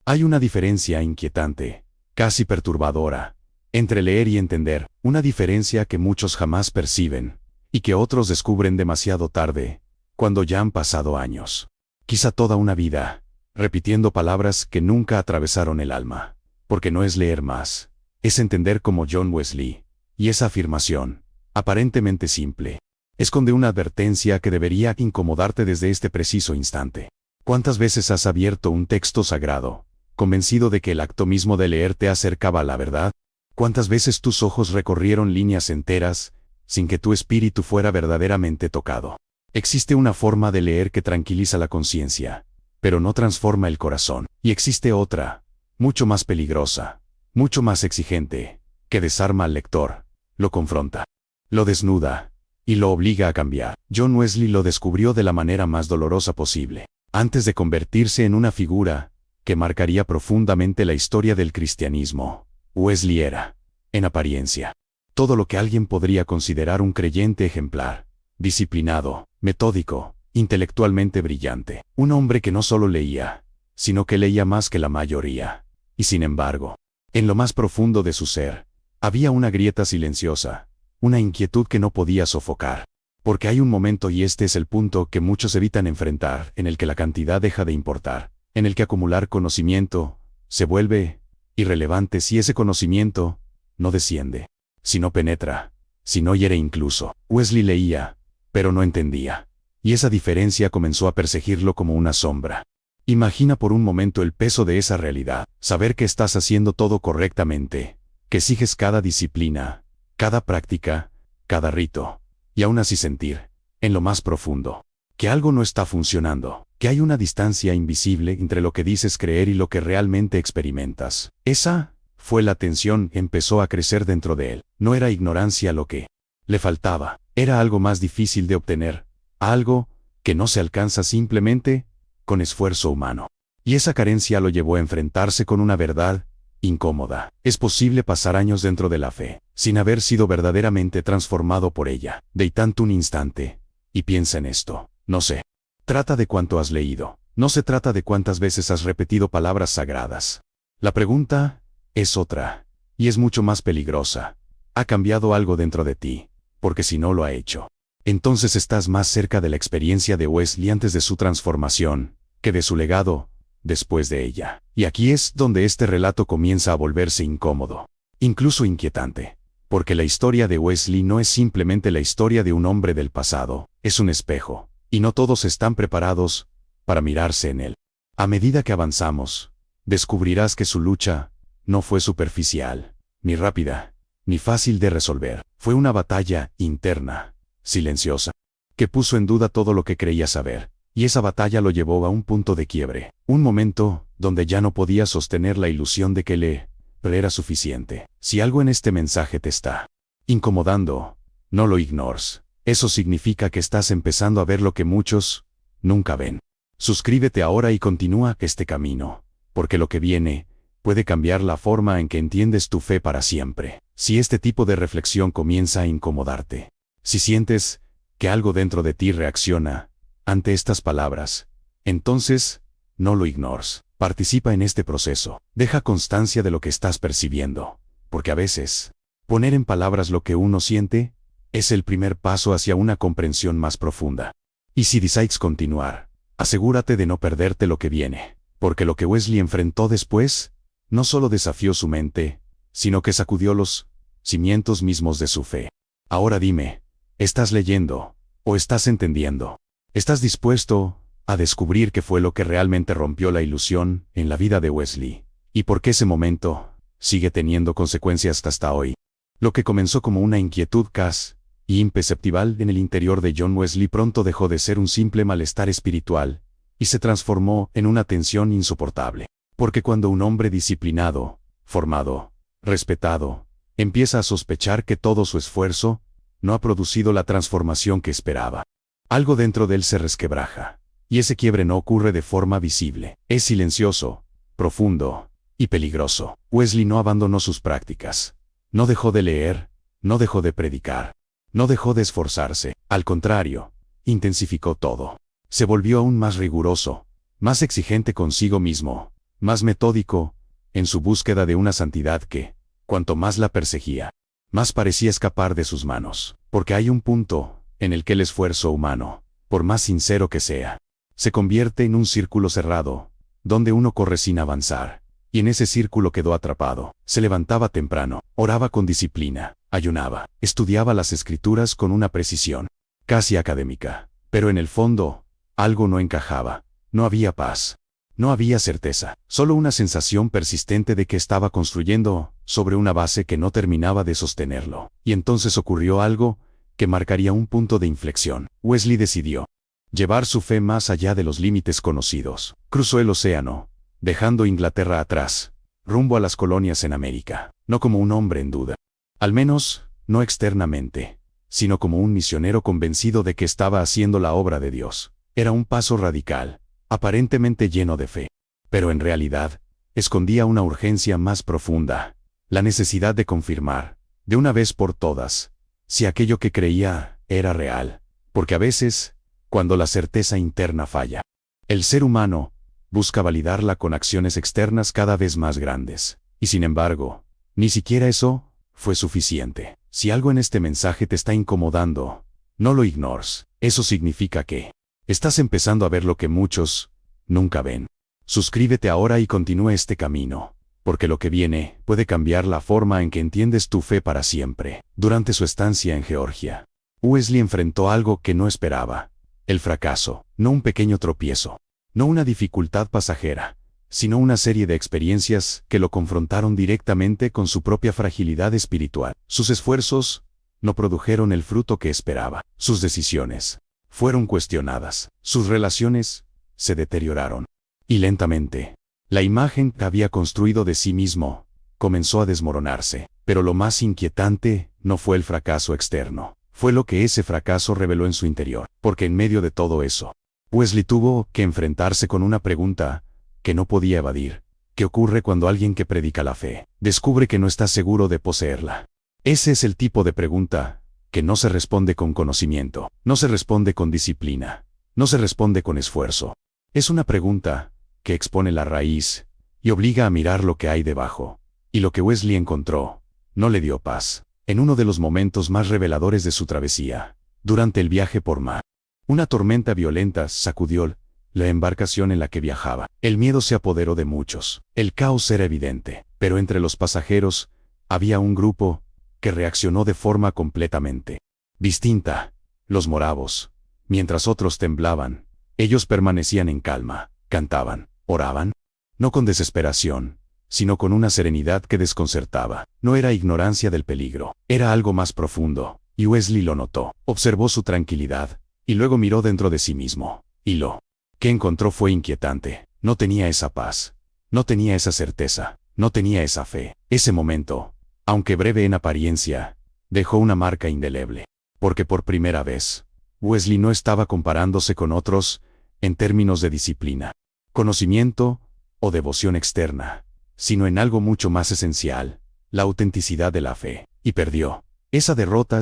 Hay una diferencia inquietante, casi perturbadora, entre leer y entender, una diferencia que muchos jamás perciben, y que otros descubren demasiado tarde, cuando ya han pasado años. Quizá toda una vida, repitiendo palabras que nunca atravesaron el alma. Porque no es leer más, es entender como John Wesley, y esa afirmación, aparentemente simple, esconde una advertencia que debería incomodarte desde este preciso instante. ¿Cuántas veces has abierto un texto sagrado, convencido de que el acto mismo de leer te acercaba a la verdad? ¿Cuántas veces tus ojos recorrieron líneas enteras, sin que tu espíritu fuera verdaderamente tocado? Existe una forma de leer que tranquiliza la conciencia, pero no transforma el corazón. Y existe otra, mucho más peligrosa, mucho más exigente, que desarma al lector, lo confronta, lo desnuda, y lo obliga a cambiar. John Wesley lo descubrió de la manera más dolorosa posible, antes de convertirse en una figura que marcaría profundamente la historia del cristianismo. Wesley era, en apariencia, todo lo que alguien podría considerar un creyente ejemplar, disciplinado, metódico, intelectualmente brillante. Un hombre que no solo leía, sino que leía más que la mayoría. Y sin embargo, en lo más profundo de su ser, había una grieta silenciosa, una inquietud que no podía sofocar. Porque hay un momento, y este es el punto que muchos evitan enfrentar, en el que la cantidad deja de importar, en el que acumular conocimiento se vuelve irrelevante si ese conocimiento no desciende, si no penetra, si no hiere incluso. Wesley leía, pero no entendía, y esa diferencia comenzó a perseguirlo como una sombra. Imagina por un momento el peso de esa realidad, saber que estás haciendo todo correctamente, que sigues cada disciplina, cada práctica, cada rito, y aún así sentir, en lo más profundo, que algo no está funcionando, que hay una distancia invisible entre lo que dices creer y lo que realmente experimentas. Esa fue la tensión que empezó a crecer dentro de él. No era ignorancia lo que le faltaba, era algo más difícil de obtener, algo que no se alcanza simplemente con esfuerzo humano. Y esa carencia lo llevó a enfrentarse con una verdad incómoda. Es posible pasar años dentro de la fe, sin haber sido verdaderamente transformado por ella. Detente un instante, y piensa en esto. No se trata de cuánto has leído, no se trata de cuántas veces has repetido palabras sagradas. La pregunta es otra, y es mucho más peligrosa. ¿Ha cambiado algo dentro de ti? Porque si no lo ha hecho, entonces estás más cerca de la experiencia de Wesley antes de su transformación, que de su legado, después de ella. Y aquí es donde este relato comienza a volverse incómodo, incluso inquietante, porque la historia de Wesley no es simplemente la historia de un hombre del pasado, es un espejo, y no todos están preparados para mirarse en él. A medida que avanzamos, descubrirás que su lucha no fue superficial, ni rápida, ni fácil de resolver. Fue una batalla interna, silenciosa, que puso en duda todo lo que creía saber. Y esa batalla lo llevó a un punto de quiebre, un momento donde ya no podía sostener la ilusión de que leer era suficiente. Si algo en este mensaje te está incomodando, no lo ignores. Eso significa que estás empezando a ver lo que muchos nunca ven. Suscríbete ahora y continúa este camino, porque lo que viene puede cambiar la forma en que entiendes tu fe para siempre. Si este tipo de reflexión comienza a incomodarte, si sientes que algo dentro de ti reacciona ante estas palabras, entonces, no lo ignores. Participa en este proceso. Deja constancia de lo que estás percibiendo, porque a veces, poner en palabras lo que uno siente, es el primer paso hacia una comprensión más profunda. Y si decides continuar, asegúrate de no perderte lo que viene, porque lo que Wesley enfrentó después, no solo desafió su mente, sino que sacudió los cimientos mismos de su fe. Ahora dime, ¿estás leyendo o estás entendiendo? ¿Estás dispuesto a descubrir qué fue lo que realmente rompió la ilusión en la vida de Wesley? ¿Y por qué ese momento sigue teniendo consecuencias hasta hoy? Lo que comenzó como una inquietud casi imperceptible en el interior de John Wesley pronto dejó de ser un simple malestar espiritual y se transformó en una tensión insoportable. Porque cuando un hombre disciplinado, formado, respetado, empieza a sospechar que todo su esfuerzo no ha producido la transformación que esperaba, algo dentro de él se resquebraja, y ese quiebre no ocurre de forma visible. Es silencioso, profundo y peligroso. Wesley no abandonó sus prácticas, no dejó de leer, no dejó de predicar, no dejó de esforzarse. Al contrario, intensificó todo. Se volvió aún más riguroso, más exigente consigo mismo, más metódico, en su búsqueda de una santidad que, cuanto más la perseguía, más parecía escapar de sus manos, porque hay un punto en el que el esfuerzo humano, por más sincero que sea, se convierte en un círculo cerrado, donde uno corre sin avanzar, y en ese círculo quedó atrapado. Se levantaba temprano, oraba con disciplina, ayunaba, estudiaba las escrituras con una precisión casi académica, pero en el fondo, algo no encajaba, no había paz. No había certeza, solo una sensación persistente de que estaba construyendo sobre una base que no terminaba de sostenerlo. Y entonces ocurrió algo que marcaría un punto de inflexión. Wesley decidió llevar su fe más allá de los límites conocidos. Cruzó el océano, dejando Inglaterra atrás, rumbo a las colonias en América, no como un hombre en duda. Al menos, no externamente, sino como un misionero convencido de que estaba haciendo la obra de Dios. Era un paso radical, aparentemente lleno de fe, pero en realidad, escondía una urgencia más profunda, la necesidad de confirmar, de una vez por todas, si aquello que creía era real, porque a veces, cuando la certeza interna falla, el ser humano busca validarla con acciones externas cada vez más grandes, y sin embargo, ni siquiera eso fue suficiente. Si algo en este mensaje te está incomodando, no lo ignores, eso significa que estás empezando a ver lo que muchos nunca ven. Suscríbete ahora y continúa este camino, porque lo que viene puede cambiar la forma en que entiendes tu fe para siempre. Durante su estancia en Georgia, Wesley enfrentó algo que no esperaba: el fracaso, no un pequeño tropiezo, no una dificultad pasajera, sino una serie de experiencias que lo confrontaron directamente con su propia fragilidad espiritual. Sus esfuerzos no produjeron el fruto que esperaba. Sus decisiones fueron cuestionadas. Sus relaciones se deterioraron. Y lentamente, la imagen que había construido de sí mismo comenzó a desmoronarse. Pero lo más inquietante no fue el fracaso externo. Fue lo que ese fracaso reveló en su interior. Porque en medio de todo eso, Wesley tuvo que enfrentarse con una pregunta que no podía evadir. ¿Qué ocurre cuando alguien que predica la fe descubre que no está seguro de poseerla? Ese es el tipo de pregunta que no se responde con conocimiento, no se responde con disciplina, no se responde con esfuerzo. Es una pregunta que expone la raíz y obliga a mirar lo que hay debajo. Y lo que Wesley encontró no le dio paz. En uno de los momentos más reveladores de su travesía, durante el viaje por mar, una tormenta violenta sacudió la embarcación en la que viajaba. El miedo se apoderó de muchos. El caos era evidente, pero entre los pasajeros había un grupo que reaccionó de forma completamente distinta. Los moravos, mientras otros temblaban, ellos permanecían en calma, cantaban, oraban, no con desesperación, sino con una serenidad que desconcertaba. No era ignorancia del peligro, era algo más profundo, y Wesley lo notó. Observó su tranquilidad, y luego miró dentro de sí mismo, y lo que encontró fue inquietante. No tenía esa paz, no tenía esa certeza, no tenía esa fe. Ese momento, aunque breve en apariencia, dejó una marca indeleble, porque por primera vez, Wesley no estaba comparándose con otros en términos de disciplina, conocimiento o devoción externa, sino en algo mucho más esencial: la autenticidad de la fe. Y perdió. Esa derrota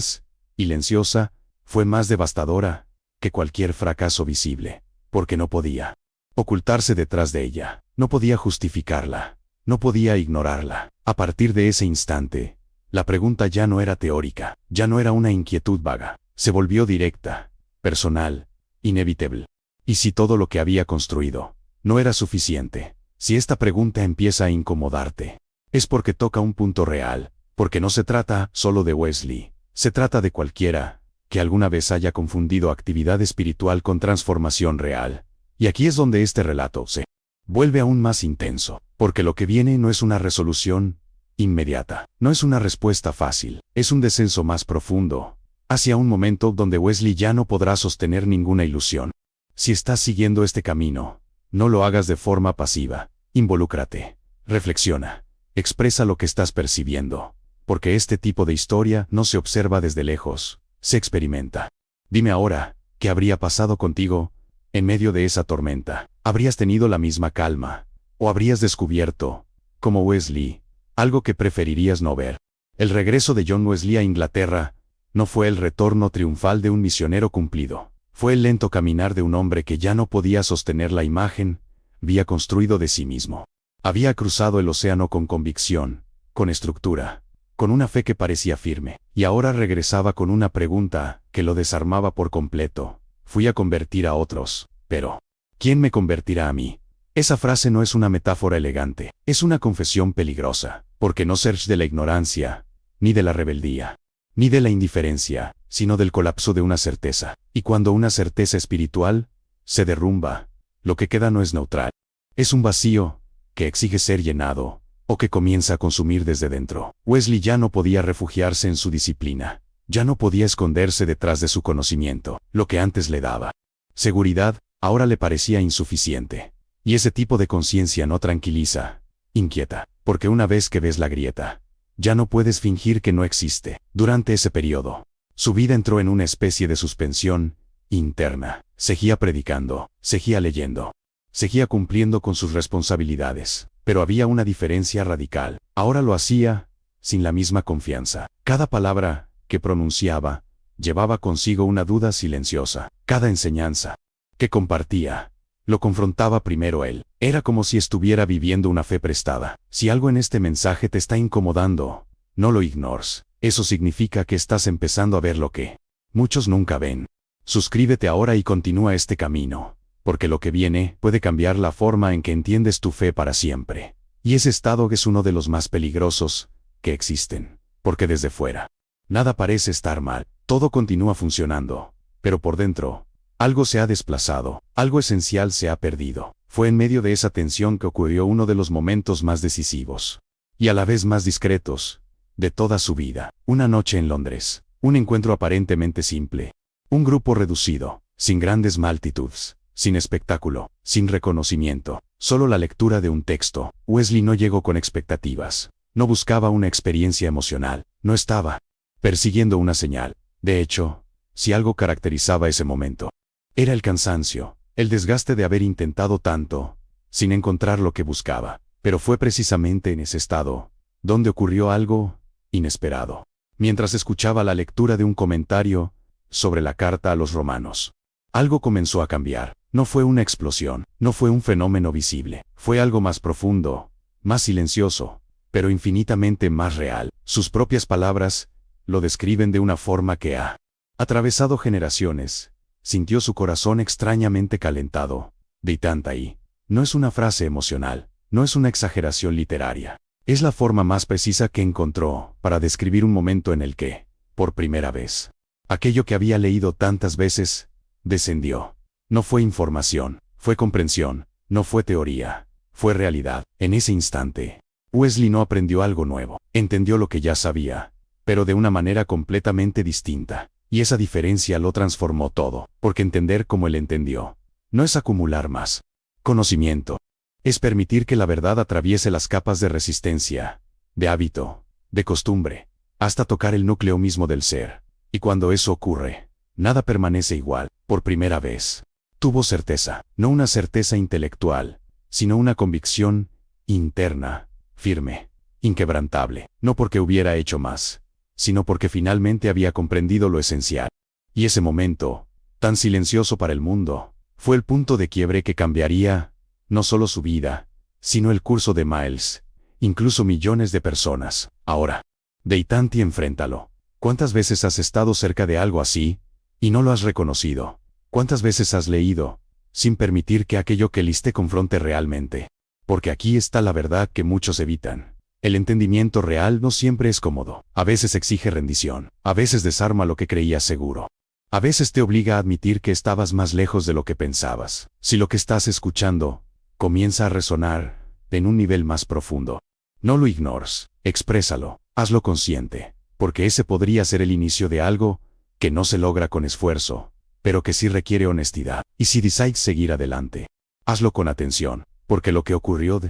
silenciosa fue más devastadora que cualquier fracaso visible, porque no podía ocultarse detrás de ella, no podía justificarla, no podía ignorarla. A partir de ese instante, la pregunta ya no era teórica, ya no era una inquietud vaga, se volvió directa, personal, inevitable. ¿Y si todo lo que había construido no era suficiente? Si esta pregunta empieza a incomodarte, es porque toca un punto real, porque no se trata solo de Wesley, se trata de cualquiera que alguna vez haya confundido actividad espiritual con transformación real. Y aquí es donde este relato se vuelve aún más intenso, porque lo que viene no es una resolución inmediata, no es una respuesta fácil, es un descenso más profundo, hacia un momento donde Wesley ya no podrá sostener ninguna ilusión. Si estás siguiendo este camino, no lo hagas de forma pasiva, involúcrate, reflexiona, expresa lo que estás percibiendo, porque este tipo de historia no se observa desde lejos, se experimenta. Dime ahora, ¿qué habría pasado contigo en medio de esa tormenta? ¿Habrías tenido la misma calma? ¿O habrías descubierto, como Wesley, algo que preferirías no ver? El regreso de John Wesley a Inglaterra no fue el retorno triunfal de un misionero cumplido. Fue el lento caminar de un hombre que ya no podía sostener la imagen había construido de sí mismo. Había cruzado el océano con convicción, con estructura, con una fe que parecía firme, y ahora regresaba con una pregunta que lo desarmaba por completo. Fui a convertir a otros, pero ¿quién me convertirá a mí? Esa frase no es una metáfora elegante, es una confesión peligrosa, porque no surge de la ignorancia, ni de la rebeldía, ni de la indiferencia, sino del colapso de una certeza. Y cuando una certeza espiritual se derrumba, lo que queda no es neutral. Es un vacío que exige ser llenado, o que comienza a consumir desde dentro. Wesley ya no podía refugiarse en su disciplina, ya no podía esconderse detrás de su conocimiento. Lo que antes le daba seguridad, ahora le parecía insuficiente. Y ese tipo de conciencia no tranquiliza, inquieta, porque una vez que ves la grieta, ya no puedes fingir que no existe. Durante ese periodo, su vida entró en una especie de suspensión interna. Seguía predicando, seguía leyendo, seguía cumpliendo con sus responsabilidades, pero había una diferencia radical. Ahora lo hacía sin la misma confianza. Cada palabra que pronunciaba llevaba consigo una duda silenciosa. Cada enseñanza que compartía lo confrontaba primero él. Era como si estuviera viviendo una fe prestada. Si algo en este mensaje te está incomodando, no lo ignores. Eso significa que estás empezando a ver lo que muchos nunca ven. Suscríbete ahora y continúa este camino, porque lo que viene puede cambiar la forma en que entiendes tu fe para siempre. Y ese estado es uno de los más peligrosos que existen, porque desde fuera nada parece estar mal, todo continúa funcionando, pero por dentro algo se ha desplazado, algo esencial se ha perdido. Fue en medio de esa tensión que ocurrió uno de los momentos más decisivos, y a la vez más discretos, de toda su vida. Una noche en Londres, un encuentro aparentemente simple. Un grupo reducido, sin grandes multitudes, sin espectáculo, sin reconocimiento, solo la lectura de un texto. Wesley no llegó con expectativas, no buscaba una experiencia emocional, no estaba persiguiendo una señal. De hecho, si algo caracterizaba ese momento, era el cansancio, el desgaste de haber intentado tanto, sin encontrar lo que buscaba. Pero fue precisamente en ese estado donde ocurrió algo inesperado. Mientras escuchaba la lectura de un comentario sobre la carta a los romanos, algo comenzó a cambiar. No fue una explosión, no fue un fenómeno visible, fue algo más profundo, más silencioso, pero infinitamente más real. Sus propias palabras lo describen de una forma que ha atravesado generaciones. Sintió su corazón extrañamente calentado. De tanta y no es una frase emocional, no es una exageración literaria. Es la forma más precisa que encontró para describir un momento en el que, por primera vez, aquello que había leído tantas veces, descendió. No fue información, fue comprensión, no fue teoría, fue realidad. En ese instante, Wesley no aprendió algo nuevo, entendió lo que ya sabía, pero de una manera completamente distinta. Y esa diferencia lo transformó todo, porque entender como él entendió no es acumular más conocimiento, es permitir que la verdad atraviese las capas de resistencia, de hábito, de costumbre, hasta tocar el núcleo mismo del ser. Y cuando eso ocurre, nada permanece igual. Por primera vez, tuvo certeza, no una certeza intelectual, sino una convicción interna, firme, inquebrantable, no porque hubiera hecho más, sino porque finalmente había comprendido lo esencial. Y ese momento, tan silencioso para el mundo, fue el punto de quiebre que cambiaría, no solo su vida, sino el curso de miles, incluso millones de personas. Ahora, Deitanti, enfréntalo. ¿Cuántas veces has estado cerca de algo así, y no lo has reconocido? ¿Cuántas veces has leído, sin permitir que aquello que leíste confronte realmente? Porque aquí está la verdad que muchos evitan. El entendimiento real no siempre es cómodo. A veces exige rendición. A veces desarma lo que creías seguro. A veces te obliga a admitir que estabas más lejos de lo que pensabas. Si lo que estás escuchando comienza a resonar en un nivel más profundo, no lo ignores, exprésalo, hazlo consciente, porque ese podría ser el inicio de algo que no se logra con esfuerzo, pero que sí requiere honestidad. Y si decides seguir adelante, hazlo con atención, porque lo que ocurrió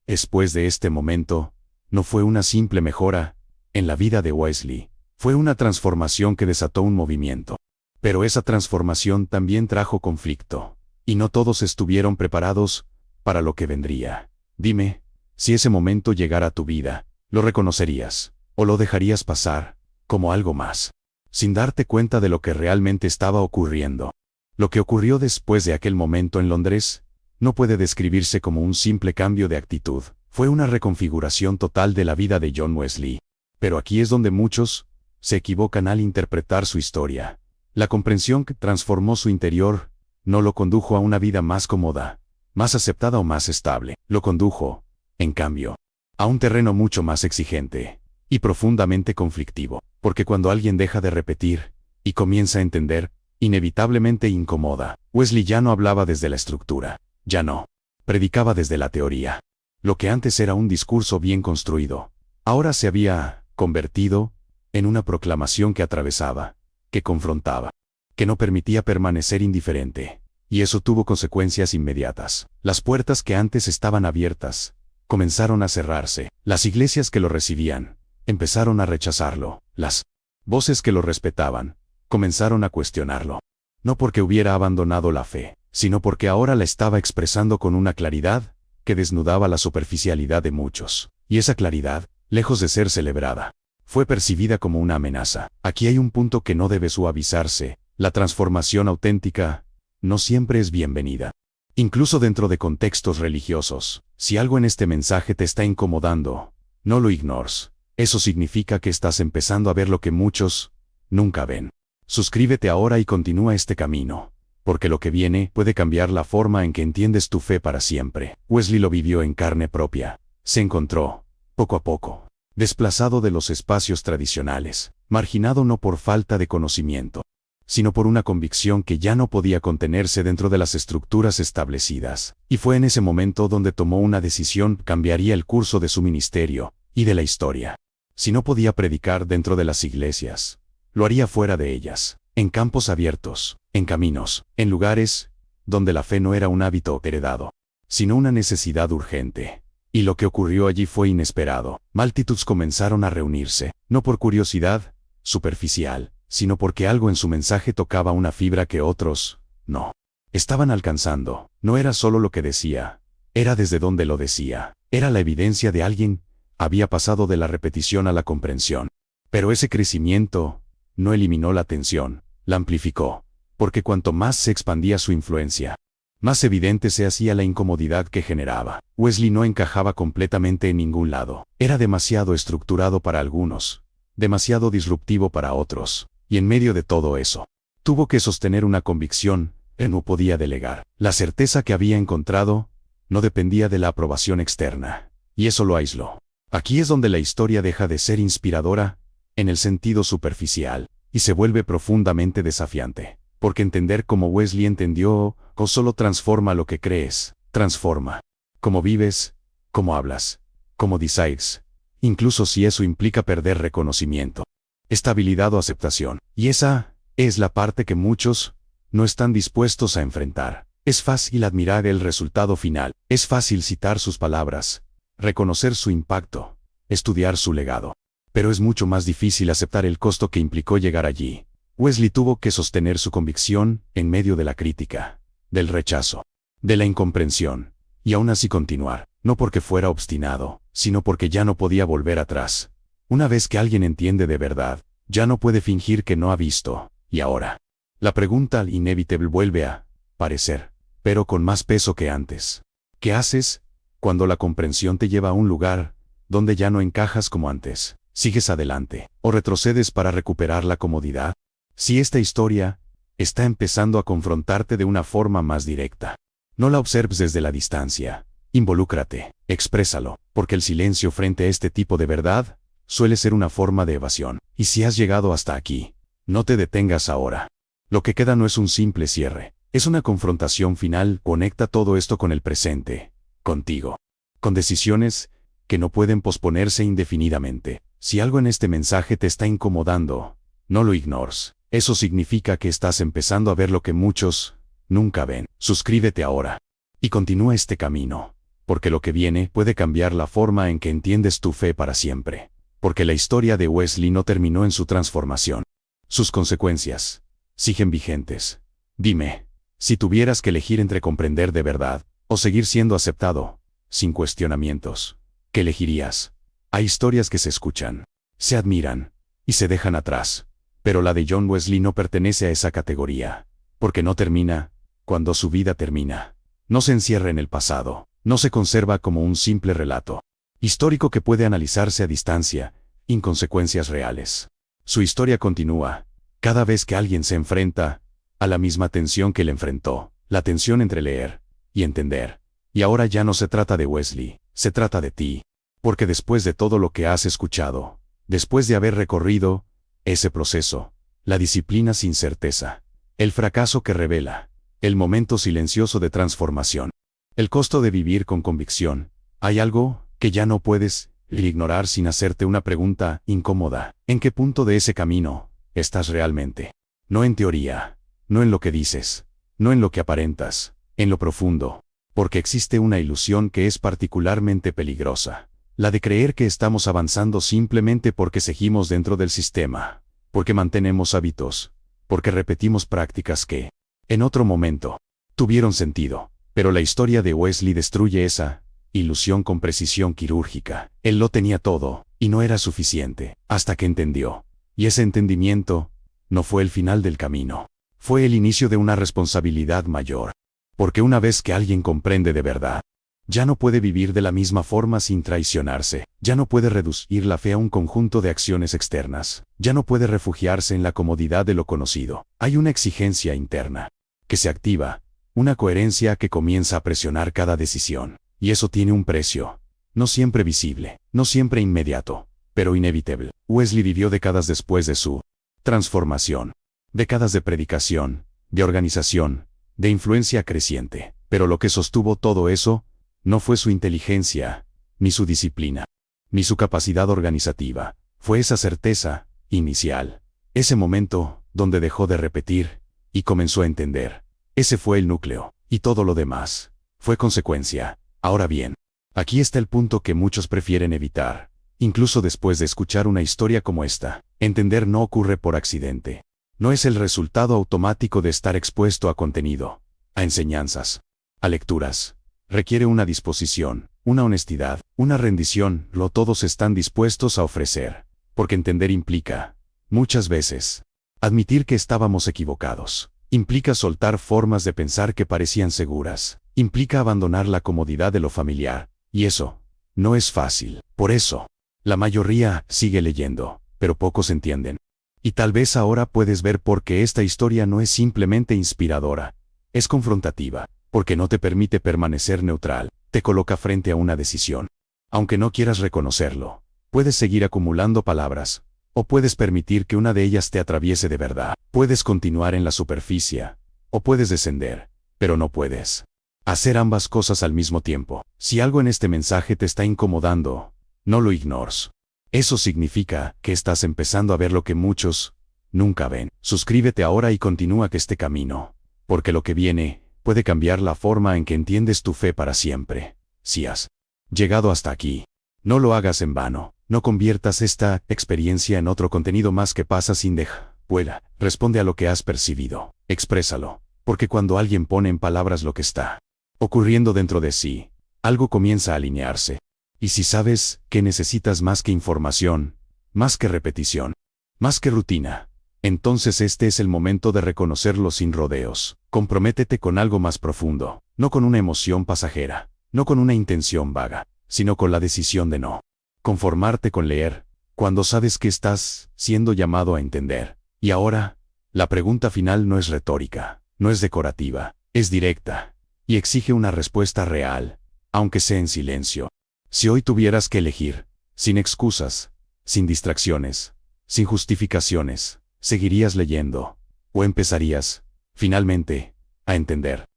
después de este momento no fue una simple mejora en la vida de Wesley, fue una transformación que desató un movimiento. Pero esa transformación también trajo conflicto, y no todos estuvieron preparados para lo que vendría. Dime, si ese momento llegara a tu vida, ¿lo reconocerías, o lo dejarías pasar, como algo más, sin darte cuenta de lo que realmente estaba ocurriendo? Lo que ocurrió después de aquel momento en Londres no puede describirse como un simple cambio de actitud. Fue una reconfiguración total de la vida de John Wesley. Pero aquí es donde muchos se equivocan al interpretar su historia. La comprensión que transformó su interior no lo condujo a una vida más cómoda, más aceptada o más estable. Lo condujo, en cambio, a un terreno mucho más exigente y profundamente conflictivo. Porque cuando alguien deja de repetir y comienza a entender, inevitablemente incomoda. Wesley ya no hablaba desde la estructura, ya no predicaba desde la teoría. Lo que antes era un discurso bien construido, ahora se había convertido en una proclamación que atravesaba, que confrontaba, que no permitía permanecer indiferente. Y eso tuvo consecuencias inmediatas. Las puertas que antes estaban abiertas comenzaron a cerrarse. Las iglesias que lo recibían empezaron a rechazarlo. Las voces que lo respetaban comenzaron a cuestionarlo. No porque hubiera abandonado la fe, sino porque ahora la estaba expresando con una claridad que desnudaba la superficialidad de muchos. Y esa claridad, lejos de ser celebrada, fue percibida como una amenaza. Aquí hay un punto que no debe suavizarse. La transformación auténtica no siempre es bienvenida. Incluso dentro de contextos religiosos, si algo en este mensaje te está incomodando, no lo ignores. Eso significa que estás empezando a ver lo que muchos nunca ven. Suscríbete ahora y continúa este camino, porque lo que viene puede cambiar la forma en que entiendes tu fe para siempre. Wesley lo vivió en carne propia. Se encontró, poco a poco, desplazado de los espacios tradicionales, marginado no por falta de conocimiento, sino por una convicción que ya no podía contenerse dentro de las estructuras establecidas. Y fue en ese momento donde tomó una decisión que cambiaría el curso de su ministerio y de la historia. Si no podía predicar dentro de las iglesias, lo haría fuera de ellas, en campos abiertos, en caminos, en lugares donde la fe no era un hábito heredado, sino una necesidad urgente. Y lo que ocurrió allí fue inesperado. Multitudes comenzaron a reunirse, no por curiosidad superficial, sino porque algo en su mensaje tocaba una fibra que otros no estaban alcanzando. No era solo lo que decía, era desde donde lo decía. Era la evidencia de alguien había pasado de la repetición a la comprensión. Pero ese crecimiento no eliminó la tensión, la amplificó, porque cuanto más se expandía su influencia, más evidente se hacía la incomodidad que generaba. Wesley no encajaba completamente en ningún lado. Era demasiado estructurado para algunos, demasiado disruptivo para otros. Y en medio de todo eso, tuvo que sostener una convicción que no podía delegar. La certeza que había encontrado no dependía de la aprobación externa, y eso lo aisló. Aquí es donde la historia deja de ser inspiradora, en el sentido superficial, y se vuelve profundamente desafiante. Porque entender como Wesley entendió, no solo transforma lo que crees, transforma cómo vives, cómo hablas, cómo decides, incluso si eso implica perder reconocimiento, estabilidad o aceptación. Y esa es la parte que muchos no están dispuestos a enfrentar. Es fácil admirar el resultado final, es fácil citar sus palabras, reconocer su impacto, estudiar su legado. Pero es mucho más difícil aceptar el costo que implicó llegar allí. Wesley tuvo que sostener su convicción en medio de la crítica, del rechazo, de la incomprensión, y aún así continuar, no porque fuera obstinado, sino porque ya no podía volver atrás. Una vez que alguien entiende de verdad, ya no puede fingir que no ha visto. Y ahora, la pregunta inevitable vuelve a parecer, pero con más peso que antes. ¿Qué haces cuando la comprensión te lleva a un lugar donde ya no encajas como antes? ¿Sigues adelante o retrocedes para recuperar la comodidad? Si esta historia está empezando a confrontarte de una forma más directa, no la observes desde la distancia. Involúcrate, exprésalo, porque el silencio frente a este tipo de verdad suele ser una forma de evasión. Y si has llegado hasta aquí, no te detengas ahora. Lo que queda no es un simple cierre, es una confrontación final. Conecta todo esto con el presente, contigo, con decisiones que no pueden posponerse indefinidamente. Si algo en este mensaje te está incomodando, no lo ignores. Eso significa que estás empezando a ver lo que muchos nunca ven. Suscríbete ahora y continúa este camino, porque lo que viene puede cambiar la forma en que entiendes tu fe para siempre. Porque la historia de Wesley no terminó en su transformación. Sus consecuencias siguen vigentes. Dime, si tuvieras que elegir entre comprender de verdad o seguir siendo aceptado, sin cuestionamientos, ¿qué elegirías? Hay historias que se escuchan, se admiran y se dejan atrás, pero la de John Wesley no pertenece a esa categoría, porque no termina cuando su vida termina. No se encierra en el pasado, No se conserva como un simple relato histórico que puede analizarse a distancia, inconsecuencias reales. Su historia continúa, cada vez que alguien se enfrenta a la misma tensión que le enfrentó, la tensión entre leer y entender. Y ahora ya no se trata de Wesley, se trata de ti. Porque después de todo lo que has escuchado, después de haber recorrido ese proceso, la disciplina sin certeza, el fracaso que revela, el momento silencioso de transformación, el costo de vivir con convicción, hay algo que ya no puedes ignorar sin hacerte una pregunta incómoda. ¿En qué punto de ese camino estás realmente? No en teoría, no en lo que dices, no en lo que aparentas, en lo profundo. Porque existe una ilusión que es particularmente peligrosa, la de creer que estamos avanzando simplemente porque seguimos dentro del sistema, porque mantenemos hábitos, porque repetimos prácticas que, en otro momento, tuvieron sentido. Pero la historia de Wesley destruye esa ilusión con precisión quirúrgica. Él lo tenía todo, y no era suficiente, hasta que entendió. Y ese entendimiento no fue el final del camino, fue el inicio de una responsabilidad mayor. Porque una vez que alguien comprende de verdad, ya no puede vivir de la misma forma sin traicionarse, ya no puede reducir la fe a un conjunto de acciones externas, ya no puede refugiarse en la comodidad de lo conocido. Hay una exigencia interna que se activa, una coherencia que comienza a presionar cada decisión. Y eso tiene un precio, no siempre visible, no siempre inmediato, pero inevitable. Wesley vivió décadas después de su transformación, décadas de predicación, de organización, de influencia creciente. Pero lo que sostuvo todo eso no fue su inteligencia, ni su disciplina, ni su capacidad organizativa, fue esa certeza inicial, ese momento donde dejó de repetir y comenzó a entender. Ese fue el núcleo, y todo lo demás fue consecuencia. Ahora bien, aquí está el punto que muchos prefieren evitar, incluso después de escuchar una historia como esta. Entender no ocurre por accidente. No es el resultado automático de estar expuesto a contenido, a enseñanzas, a lecturas. Requiere una disposición, una honestidad, una rendición. Todos están dispuestos a ofrecer, porque entender implica, muchas veces, admitir que estábamos equivocados. Implica soltar formas de pensar que parecían seguras. Implica abandonar la comodidad de lo familiar, y eso no es fácil. Por eso, la mayoría sigue leyendo, pero pocos entienden. Y tal vez ahora puedes ver por qué esta historia no es simplemente inspiradora, es confrontativa, porque no te permite permanecer neutral, te coloca frente a una decisión. Aunque no quieras reconocerlo, puedes seguir acumulando palabras, o puedes permitir que una de ellas te atraviese de verdad. Puedes continuar en la superficie, o puedes descender, pero no puedes hacer ambas cosas al mismo tiempo. Si algo en este mensaje te está incomodando, no lo ignores. Eso significa que estás empezando a ver lo que muchos nunca ven. Suscríbete ahora y continúa que este camino, porque lo que viene puede cambiar la forma en que entiendes tu fe para siempre. Si has llegado hasta aquí, no lo hagas en vano. No conviertas esta experiencia en otro contenido más que pasa sin dejar. Vuela, responde a lo que has percibido, exprésalo, porque cuando alguien pone en palabras lo que está ocurriendo dentro de sí, algo comienza a alinearse. Y si sabes que necesitas más que información, más que repetición, más que rutina, entonces este es el momento de reconocerlo sin rodeos. Comprométete con algo más profundo, no con una emoción pasajera, no con una intención vaga, sino con la decisión de no conformarte con leer, cuando sabes que estás siendo llamado a entender. Y ahora, la pregunta final no es retórica, no es decorativa, es directa, y exige una respuesta real, aunque sea en silencio. Si hoy tuvieras que elegir, sin excusas, sin distracciones, sin justificaciones, ¿seguirías leyendo? ¿O empezarías, finalmente, a entender?